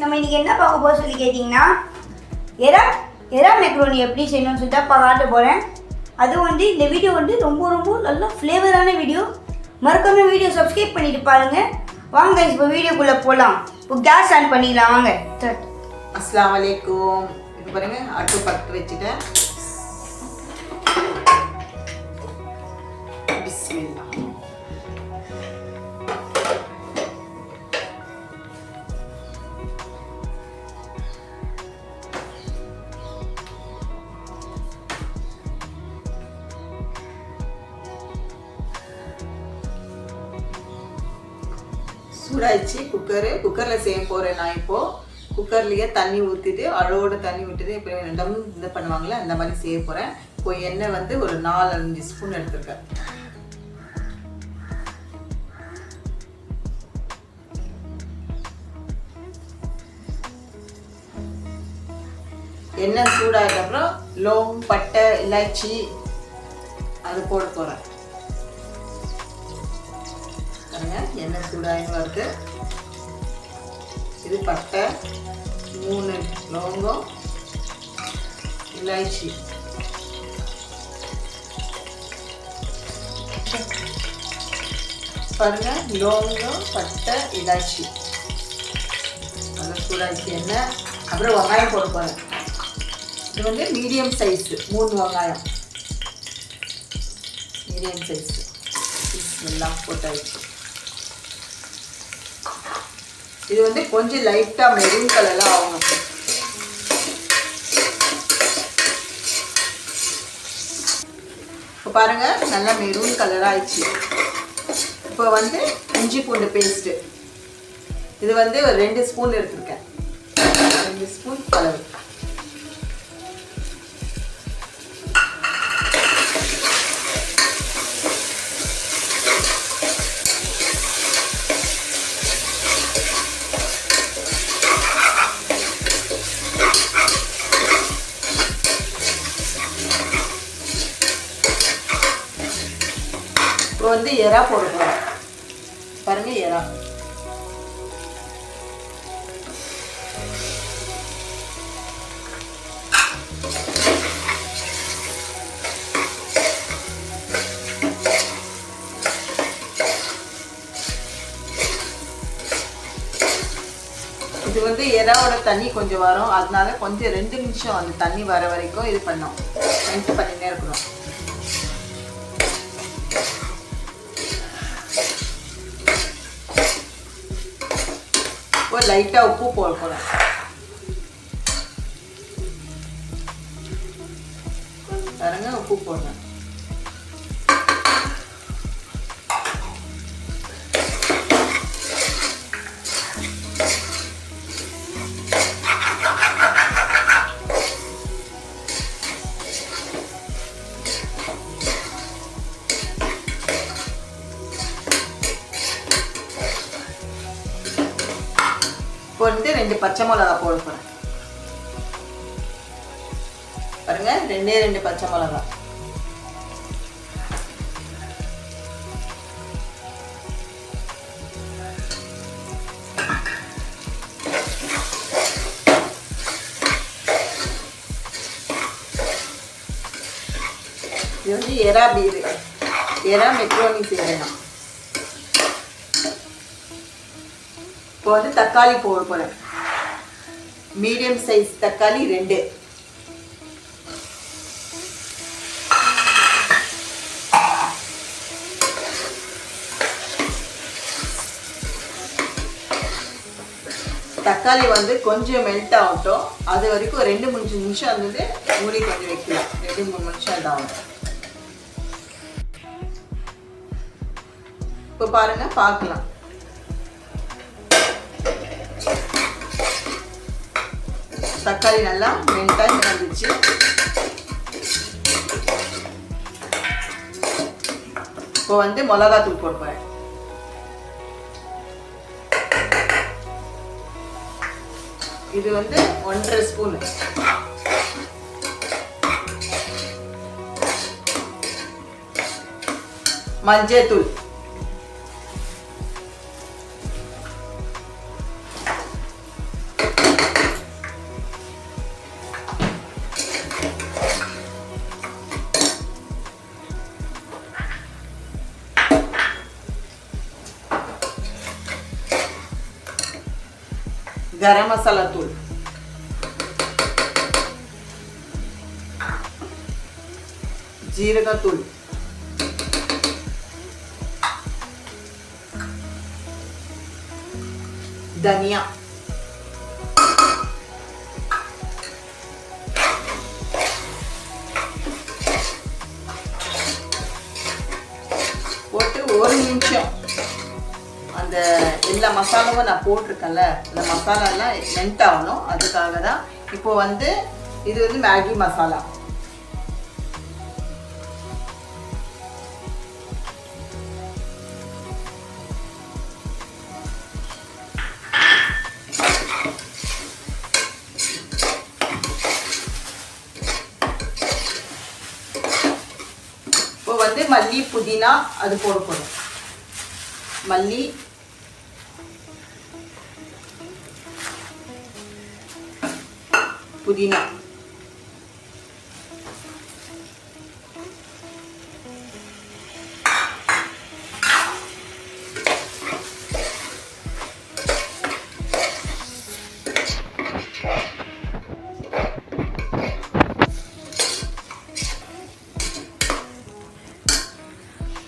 நம்ம இன்னைக்கு என்ன பார்க்க போகிறோம் சொல்லி கேட்டிங்கன்னா எறா மெக்ரோனி எப்படி செய்யணும்னு சொல்லிட்டு காட்ட போகிறேன். அதுவும் வந்து இந்த வீடியோ வந்து ரொம்ப நல்ல ஃப்ளேவரான வீடியோ. மறக்காம வீடியோ சப்ஸ்கிரைப் பண்ணிட்டு பாருங்க. வாங்க இப்போ வீடியோக்குள்ளே போகலாம். இப்போ கேஸ் ஆன் பண்ணிடலாம் வாங்க. அஸ்ஸலாமு அலைக்கும். இப்போ பாருங்க அடுப்பு பற்ற வச்சுட்டேன். பிஸ்மில்லா. சூடாயிடுச்சு குக்கரில் செய்ய போகிறேன். நான் இப்போது குக்கர்லேயே தண்ணி ஊற்றிட்டு அளவோடு தண்ணி விட்டுட்டு இப்போ ரெண்டும் இது பண்ணுவாங்களே அந்த மாதிரி செய்ய போகிறேன். இப்போ எண்ணெய் வந்து ஒரு 4-5 ஸ்பூன் எடுத்துருக்கேன். எண்ணெய் சூடாகிட்டப்புறம் லோங் பட்டை இலாச்சி அது போட போகிறேன். எண்ணெய் சூடாகி வருது. இது பட்டை, 3 லவங்கம், இலாச்சி. பாருங்க லவங்கம், பட்டை, இலாச்சி நல்லா சூடாச்சு எண்ணெய். அப்புறம் வெங்காயம் போட போகிறேன். இது வந்து மீடியம் சைஸ் 3 வெங்காயம் மீடியம் சைஸ் எல்லாம் போட்டாச்சு. இது வந்து கொஞ்சம் லைட்டாக மெரூன் கலரில் ஆகணும். இப்போ பாருங்கள் நல்லா மெரூன் கலராக ஆயிடுச்சு. இப்போ வந்து இஞ்சி பூண்டு பேஸ்ட்டு இது வந்து ஒரு 2 ஸ்பூன் எடுத்துருக்கேன். 2 ஸ்பூன் அளவு. இப்போ வந்து எறா போட போகிறேன். பாருங்க எறா இது வந்து எறாவோட தண்ணி கொஞ்சம் வரும். அதனால கொஞ்சம் 2 நிமிஷம் அந்த தண்ணி வர வரைக்கும் இது பண்ணோம். மிக்ஸ் பண்ணிட்டே இருக்கணும். லைட்டாக உப்பு போட போகிறேன். பாருங்க உப்பு போடுறேன். இப்போ வந்து 2 பச்சை மிளகா போட போகிறேன். பாருங்க 2 பச்சை மிளகா. இது வந்து எறா மெக்ரோனி செய்யணும். இப்போ வந்து தக்காளி போட போகிறேன். மீடியம் சைஸ் தக்காளி 2. தக்காளி வந்து கொஞ்சம் மெல்ட் ஆகட்டும். அது வரைக்கும் 2-3 நிமிஷம் வந்து மூடி கொஞ்சம் வைக்கலாம். 2-3 நிமிஷம் இதாகும். இப்போ பாருங்க பார்க்கலாம். தக்காளி நல்லா மெல்ட்டாக வந்துச்சு. இப்போ வந்து மிளகாத்தூள் போட போகிறேன். இது வந்து 1.5 ஸ்பூன். மஞ்சள், கரம் மசாலா தூள், ஜீரகத்தூள், தனியா, போட்டு ஒரு நிமிஷம் அந்த எல்லா மசாலாவும் நான் போட்டிருக்கேன்ல, அந்த மசாலாலாம் மெல்ட் ஆகணும். அதுக்காக தான். இப்போ வந்து இது வந்து மேகி மசாலா. இப்போ வந்து மல்லி புதினா அது போட போகிறோம். மல்லி, புதினா,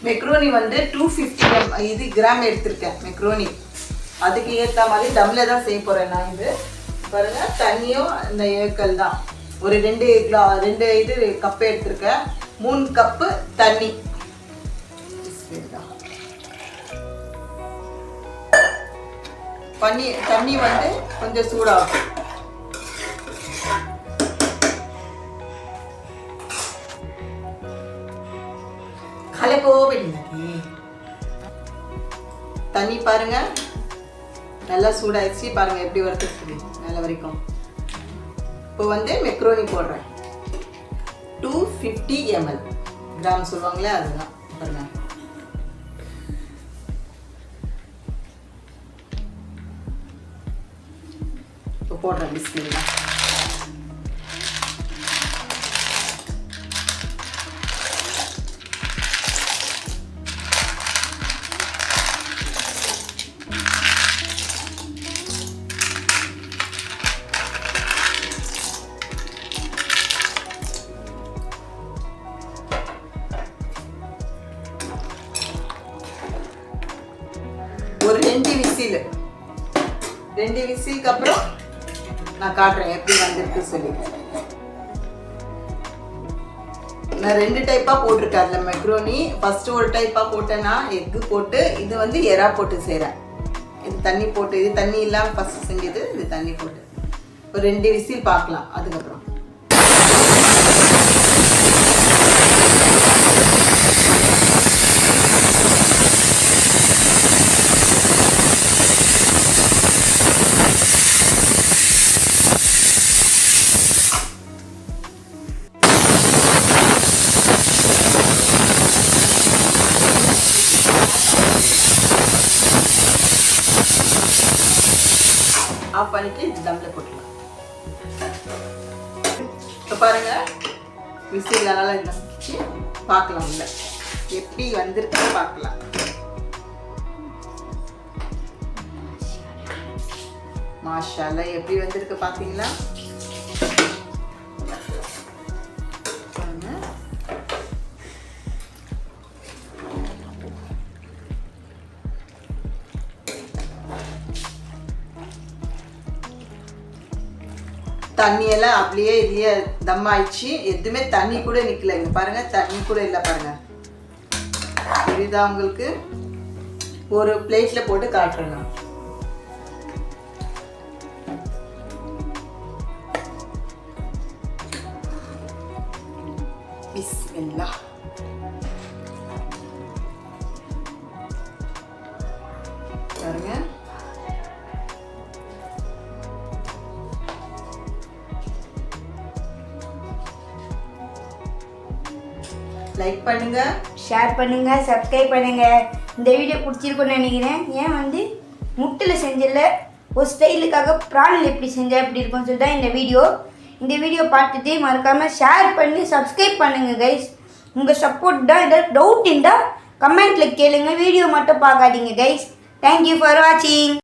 மெக்ரோனி வந்து 250 கிராம் எடுத்திருக்கேன். மெக்ரோனி அதுக்கு ஏற்ற மாதிரி தம்மில் தான் செய்ய போகிறேன் நான். இது பாருங்க, தண்ணியும் இந்த ஏக்கல் தான். ஒரு 2 இது கப்பு எடுத்திருக்கேன். 3 கப்பு தண்ணி. தண்ணி வந்து கொஞ்சம் சூடாகும். தண்ணி பாருங்க நல்லா சூடாயிடுச்சு. பாருங்க எப்படி வருது மேலே வரைக்கும். இப்போ வந்து மெக்ரோனி போடுறேன். 250 ml கிராம் சொல்லுவாங்களே, அதுதான். பாருங்க, இப்போ போடுறேன். பிஸ்மில்லாஹ். ஒரு 2 விசிலுக்கு அப்புறம் நான் காட்டுறேன் எப்படி வந்திருக்கு சொல்லி. நான் 2 டைப்பா போட்டிருக்கேன் அதுல மெக்ரோனி. ஃபர்ஸ்ட் ஒரு டைப்பா போட்டேன்னா எக்கு போட்டு, இது வந்து எறா போட்டு செய்கிறேன். இது தண்ணி போட்டு, இது தண்ணி இல்லாமல் ஃபர்ஸ்ட் செஞ்சது, இது தண்ணி போட்டு. ஒரு 2 விசில் பார்க்கலாம். அதுக்கப்புறம் ஆஃப் பண்ணிட்டு இது தம்ல போட்டுக்கலாம். இப்போ பாருங்க, விசில் நல்லா இருந்துச்சு. பார்க்கலாம் இல்லை எப்படி வந்திருக்கு பார்க்கலாம். மாஷாஅல்லாஹ் எப்படி வந்திருக்கு பார்த்தீங்களா? தண்ணியெல்லாம் அப்படியே இல்லையே தம் ஆயிடுச்சு. எதுவுமே தண்ணி கூட நிற்கல. இங்கே பாருங்க, தண்ணி கூட இல்லை. பாருங்க, இதுதான் உங்களுக்கு ஒரு பிளேட்ல போட்டு காட்டுறேன் நான். பிஸ்மில்லாஹ். பாருங்க, லைக் பண்ணுங்க, ஷேர் பண்ணுங்க, சப்ஸ்கிரைப் பண்ணுங்க. இந்த வீடியோ பிடிச்சிருக்குன்னு நினைக்கிறேன். ஏன் வந்து முட்டையில் செஞ்சல ஒரு ஸ்டைலுக்காக ப்ரானில் எப்படி செஞ்சால் எப்படி இருக்கும்னு சொல்லிட்டு தான் இந்த வீடியோ பார்த்துட்டு மறக்காமல் ஷேர் பண்ணி சப்ஸ்கிரைப் பண்ணுங்கள் கைஸ். உங்கள் சப்போர்ட் தான். ஏதாவது டவுட் இருந்தால் கமெண்ட்டில் கேளுங்க. வீடியோ மட்டும் பார்க்காதீங்க கைஸ். தேங்க்யூ ஃபார் வாட்சிங்.